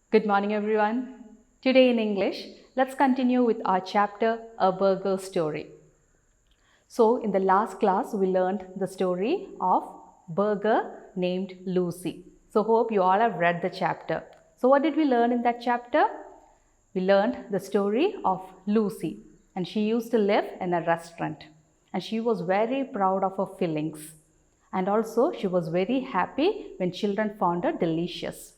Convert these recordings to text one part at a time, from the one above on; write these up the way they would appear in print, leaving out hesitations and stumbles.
Good morning, everyone. Today in English, let's continue with our chapter, A Burger Story. So, in the last class, we learned the story of burger named Lucy. So, hope you all have read the chapter. So, what did we learn in that chapter? We learned the story of Lucy, and she used to live in a restaurant, and she was very proud of her fillings. And also, she was very happy when children found her delicious.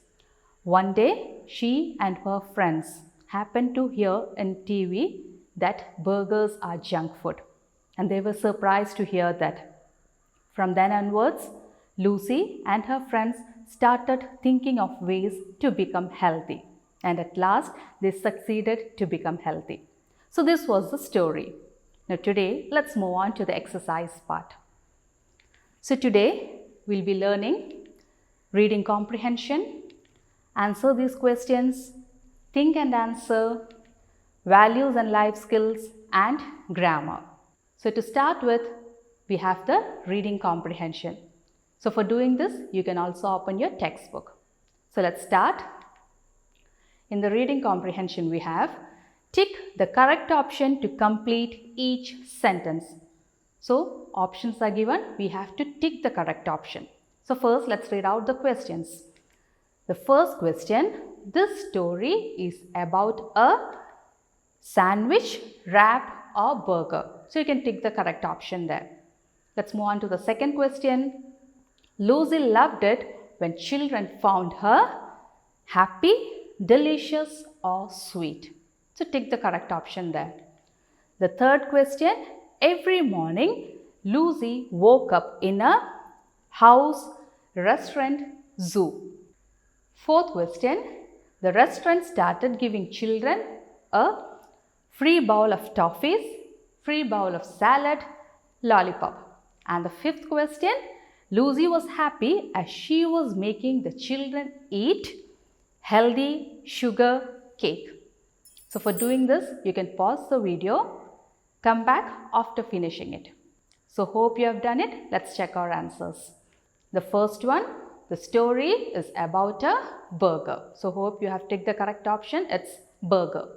One day, she and her friends happened to hear in TV that burgers are junk food, and they were surprised to hear that. From then onwards, Lucy and her friends started thinking of ways to become healthy, and at last, they succeeded to become healthy. So, this was the story. Now, today, let's move on to the exercise part. So, today, we'll be learning reading comprehension, answer these questions, think and answer, values and life skills, and grammar. So to start with, we have the reading comprehension. So for doing this, you can also open your textbook. So let's start. In the reading comprehension, we have tick the correct option to complete each sentence. So options are given, we have to tick the correct option. So first, let's read out the questions. The first question, this story is about a sandwich, wrap or burger. So you can tick the correct option there. Let's move on to the second question. Lucy loved it when children found her happy, delicious or sweet. So tick the correct option there. The third question, every morning Lucy woke up in a house, restaurant, zoo. Fourth question, the restaurant started giving children a free bowl of toffees, free bowl of salad, lollipop. And the fifth question, Lucy was happy as she was making the children eat healthy sugar cake. So for doing this, you can pause the video, come back after finishing it. So hope you have done it. Let's check our answers. The first one, the story is about a burger. So hope you have ticked the correct option. It's burger.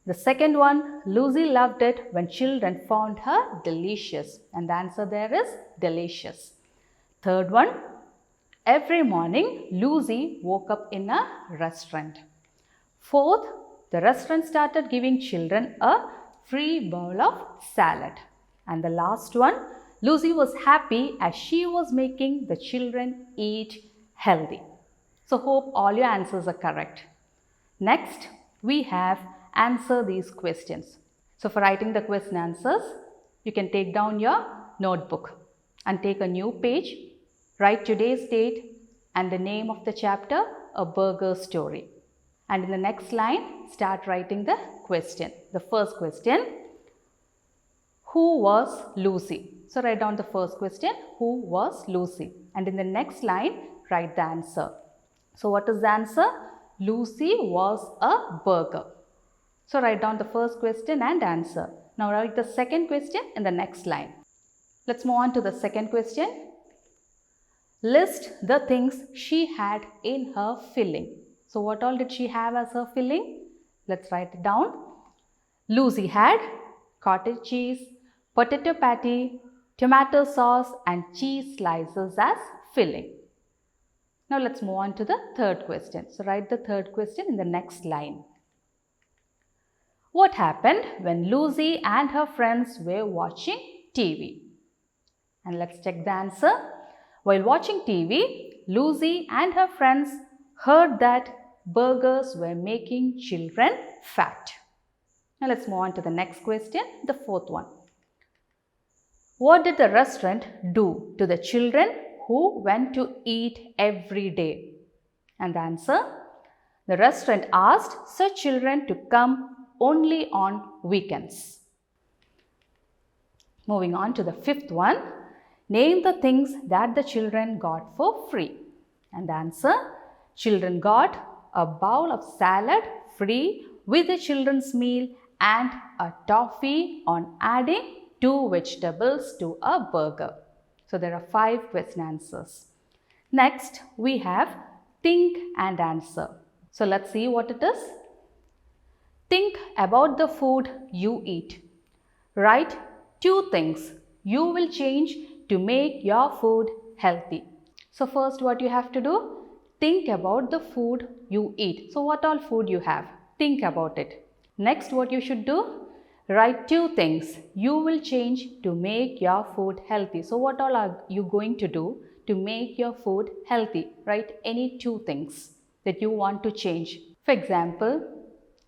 The second one, Lucy loved it when children found her delicious. And the answer there is delicious. Third one, every morning Lucy woke up in a restaurant. Fourth, the restaurant started giving children a free bowl of salad. And the last one, Lucy was happy as she was making the children eat healthy. So hope all your answers are correct. Next, we have answer these questions. So for writing the question answers, you can take down your notebook and take a new page, write today's date and the name of the chapter, A Burger Story. And in the next line, start writing the question. The first question, who was Lucy? So write down the first question, who was Lucy? And in the next line, write the answer. So what is the answer? Lucy was a burger. So write down the first question and answer. Now write the second question in the next line. Let's move on to the second question. List the things she had in her filling. So what all did she have as her filling? Let's write it down. Lucy had cottage cheese, potato patty, tomato sauce and cheese slices as filling. Now let's move on to the third question. So write the third question in the next line. What happened when Lucy and her friends were watching TV? And let's check the answer. While watching TV, Lucy and her friends heard that burgers were making children fat. Now let's move on to the next question, the fourth one. What did the restaurant do to the children who went to eat every day? And the answer, the restaurant asked such children to come only on weekends. Moving on to the fifth one, name the things that the children got for free. And the answer, children got a bowl of salad free with the children's meal and a toffee on adding 2 vegetables to a burger. So there are 5 question answers. Next, we have think and answer. So let's see what it is. Think about the food you eat. Write 2 things you will change to make your food healthy. So first what you have to do, think about the food you eat. So what all food you have? Think about it. Next what you should do, write 2 things you will change to make your food healthy. So what all are you going to do to make your food healthy? Write any 2 things that you want to change. For example,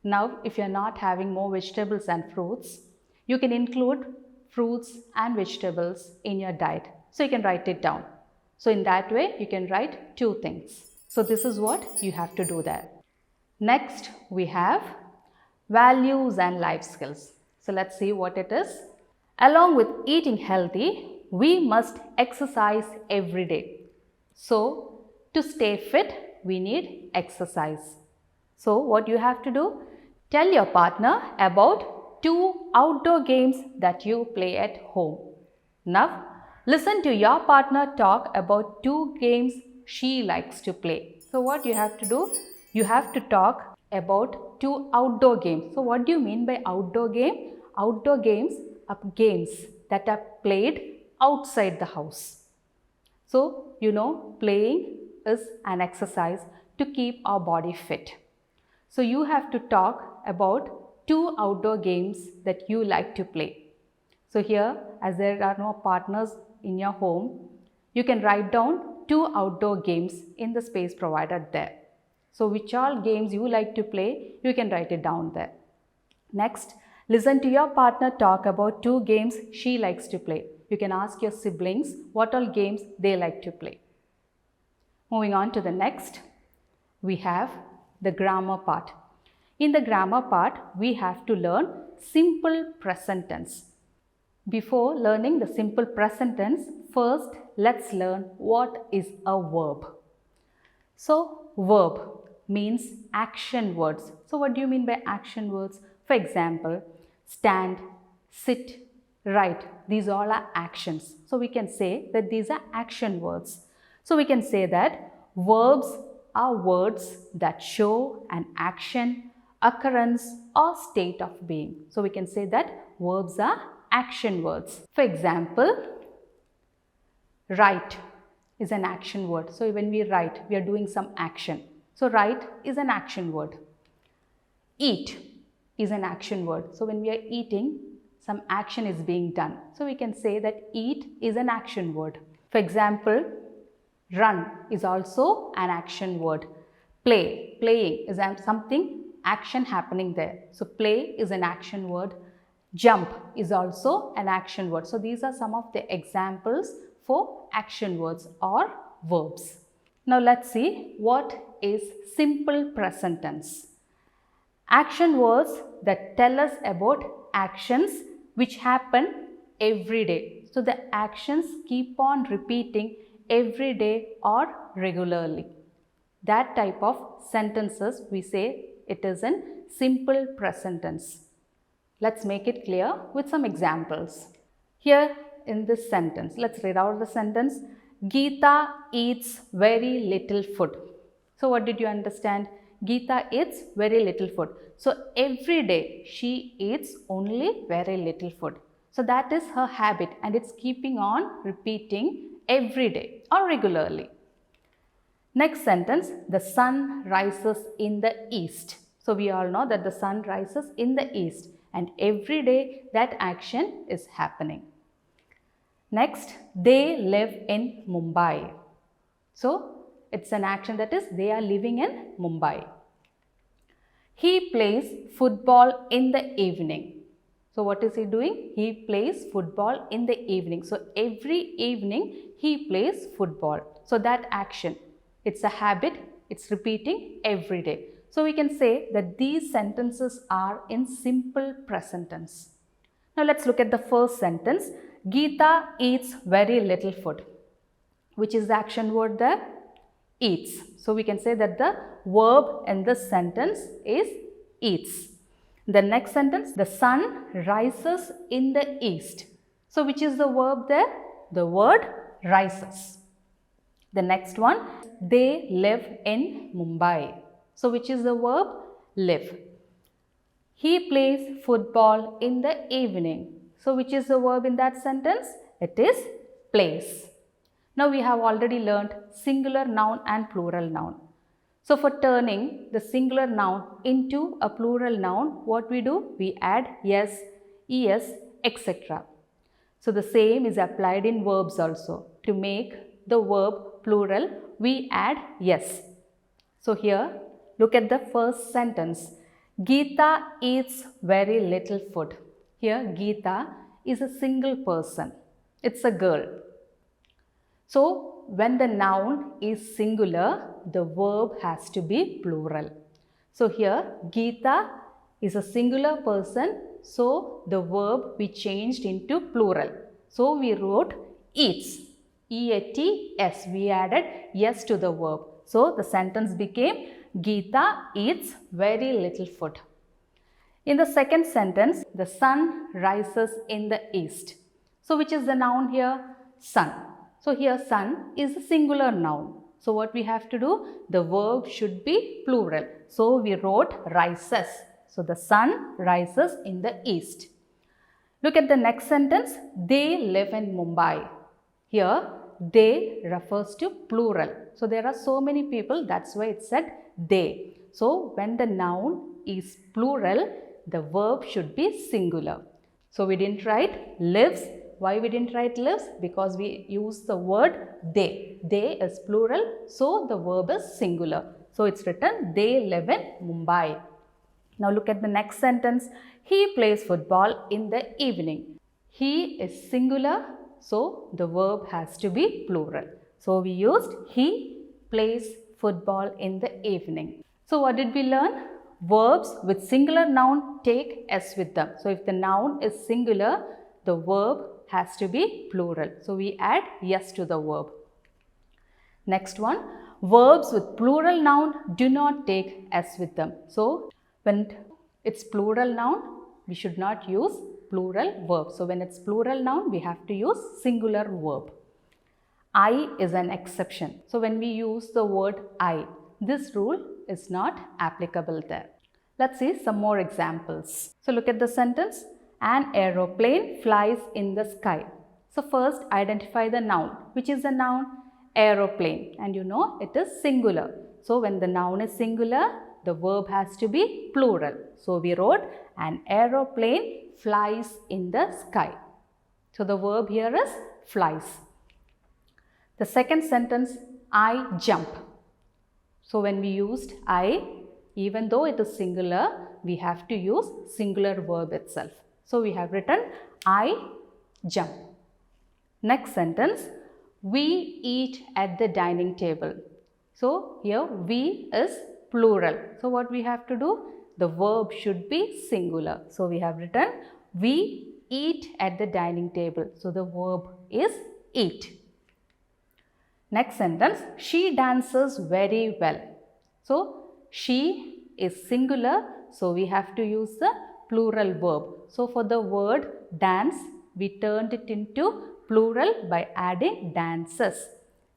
now if you are not having more vegetables and fruits, you can include fruits and vegetables in your diet. So you can write it down. So in that way, you can write 2 things. So this is what you have to do there. Next, we have values and life skills. So let's see what it is. Along with eating healthy, we must exercise every day. So to stay fit, we need exercise. So what you have to do, tell your partner about 2 outdoor games that you play at home. Now, listen to your partner talk about 2 games she likes to play. So what you have to do, you have to talk about 2 outdoor games. So what do you mean by outdoor game? Outdoor games are games that are played outside the house. So, playing is an exercise to keep our body fit. So you have to talk about 2 outdoor games that you like to play. So here, as there are no partners in your home, you can write down 2 outdoor games in the space provided there. So which all games you like to play, you can write it down there. Next, listen to your partner talk about 2 games she likes to play. You can ask your siblings what all games they like to play. Moving on to the next, we have the grammar part. In the grammar part, we have to learn simple present tense. Before learning the simple present tense, first let's learn what is a verb. So verb means action words. So what do you mean by action words? For example, stand, sit, write. These all are actions. So we can say that these are action words. So we can say that verbs are words that show an action, occurrence or state of being. So we can say that verbs are action words. For example, write is an action word. So when we write, we are doing some action. So write is an action word. Eat is an action word. So when we are eating, some action is being done. So we can say that eat is an action word. For example, run is also an action word. Playing is something action happening there. So play is an action word. Jump is also an action word. So these are some of the examples for action words or verbs. Now let's see what is simple present tense. Action words that tell us about actions which happen every day. So the actions keep on repeating every day or regularly. That type of sentences we say it is in simple present tense. Let's make it clear with some examples. Here in this sentence, let's read out the sentence. Geeta eats very little food. So what did you understand? Geeta eats very little food. So every day she eats only very little food. So that is her habit and it's keeping on repeating every day or regularly. Next sentence, the sun rises in the east. So we all know that the sun rises in the east and every day that action is happening. Next, they live in Mumbai. So it's an action that is they are living in Mumbai. He plays football in the evening. So what is he doing? He plays football in the evening. So every evening he plays football. So that action, it's a habit, it's repeating every day. So we can say that these sentences are in simple present tense. Now let's look at the first sentence. Geeta eats very little food. Which is the action word there? Eats. So we can say that the verb in this sentence is eats. The next sentence, the sun rises in the east. So which is the verb there? The word rises. The next one, they live in Mumbai. So which is the verb? Live. He plays football in the evening. So which is the verb in that sentence? It is plays. Now we have already learnt singular noun and plural noun. So for turning the singular noun into a plural noun, what we do? We add s, es, etc. So the same is applied in verbs also. To make the verb plural, we add s. So here, look at the first sentence. Geeta eats very little food. Here, Geeta is a single person. It's a girl. So, when the noun is singular, the verb has to be plural. So, here, Geeta is a singular person. So, the verb we changed into plural. So, we wrote eats. E-A-T-S. We added yes to the verb. So, the sentence became Geeta eats very little food. In the second sentence, the sun rises in the east. So, which is the noun here? Sun. So, here sun is a singular noun. So, what we have to do? The verb should be plural. So, we wrote rises. So, the sun rises in the east. Look at the next sentence. They live in Mumbai. Here, they refers to plural. So, there are so many people, that's why it said they. So, when the noun is plural, the verb should be singular. So, we didn't write lives. Why we didn't write lives? Because we use the word they. They is plural, so the verb is singular. So, it's written they live in Mumbai. Now, look at the next sentence. He plays football in the evening. He is singular, so the verb has to be plural. So, we used he plays football in the evening. So, what did we learn? Verbs with singular noun take s with them. So, if the noun is singular, the verb has to be plural. So, we add yes to the verb. Next one, verbs with plural noun do not take s with them. So, when it's plural noun, we should not use plural verb. So, when it's plural noun, we have to use singular verb. I is an exception. So, when we use the word I, this rule is not applicable there. Let's see some more examples. So, look at the sentence. An aeroplane flies in the sky. So, first identify the noun. Which is the noun? Aeroplane. And you know it is singular. So, when the noun is singular, the verb has to be plural. So, we wrote an aeroplane flies in the sky. So, the verb here is flies. The second sentence, I jump. So, when we used I, even though it is singular, we have to use singular verb itself. So, we have written I jump. Next sentence, we eat at the dining table. So, here we is plural. So, what we have to do? The verb should be singular. So, we have written we eat at the dining table. So, the verb is eat. Next sentence, she dances very well. So, she is singular. So, we have to use the plural verb. So, for the word dance, we turned it into plural by adding dances.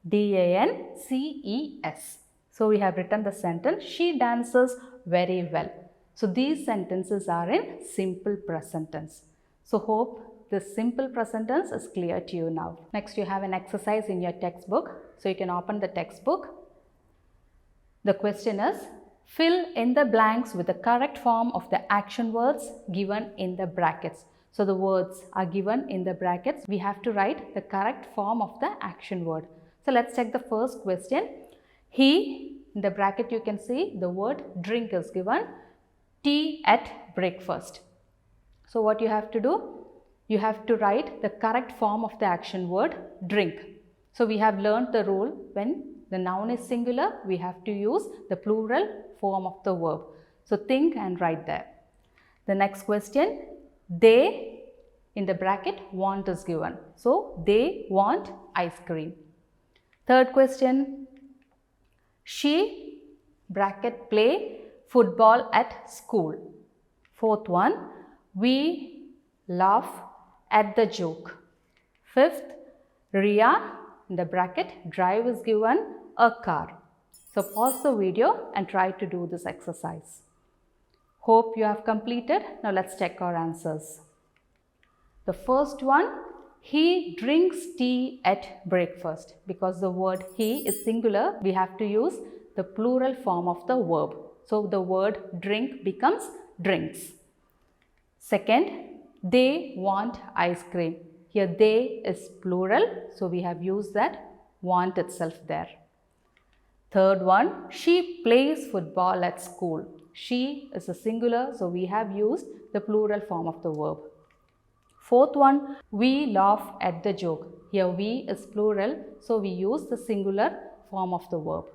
D-A-N-C-E-S. So, we have written the sentence, she dances very well. So, these sentences are in simple present tense. So, hope this simple present tense is clear to you now. Next, you have an exercise in your textbook. So, you can open the textbook. The question is, fill in the blanks with the correct form of the action words given in the brackets. So, the words are given in the brackets. We have to write the correct form of the action word. So, let's check the first question. He, in the bracket you can see the word drink is given. Tea at breakfast. So, what you have to do? You have to write the correct form of the action word drink. So, we have learned the rule when the noun is singular, we have to use the plural form of the verb. So, think and write there. The next question, they in the bracket want is given. So, they want ice cream. Third question, she bracket play football at school. Fourth one, we laugh at the joke. Fifth, Ria in the bracket drive is given a car. So pause the video and try to do this exercise. Hope you have completed. Now let's check our answers. The first one, he drinks tea at breakfast. Because the word he is singular, we have to use the plural form of the verb. So the word drink becomes drinks. Second, they want ice cream. Here they is plural, so we have used that want itself there. Third one, she plays football at school. She is a singular, so we have used the plural form of the verb. Fourth one, we laugh at the joke. Here we is plural, so we use the singular form of the verb.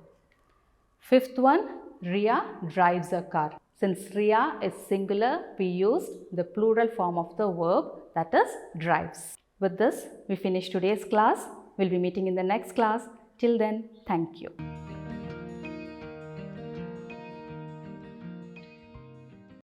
Fifth one, Ria drives a car. Since Ria is singular, we used the plural form of the verb, that is drives. With this, we finish today's class. We'll be meeting in the next class. Till then, thank you.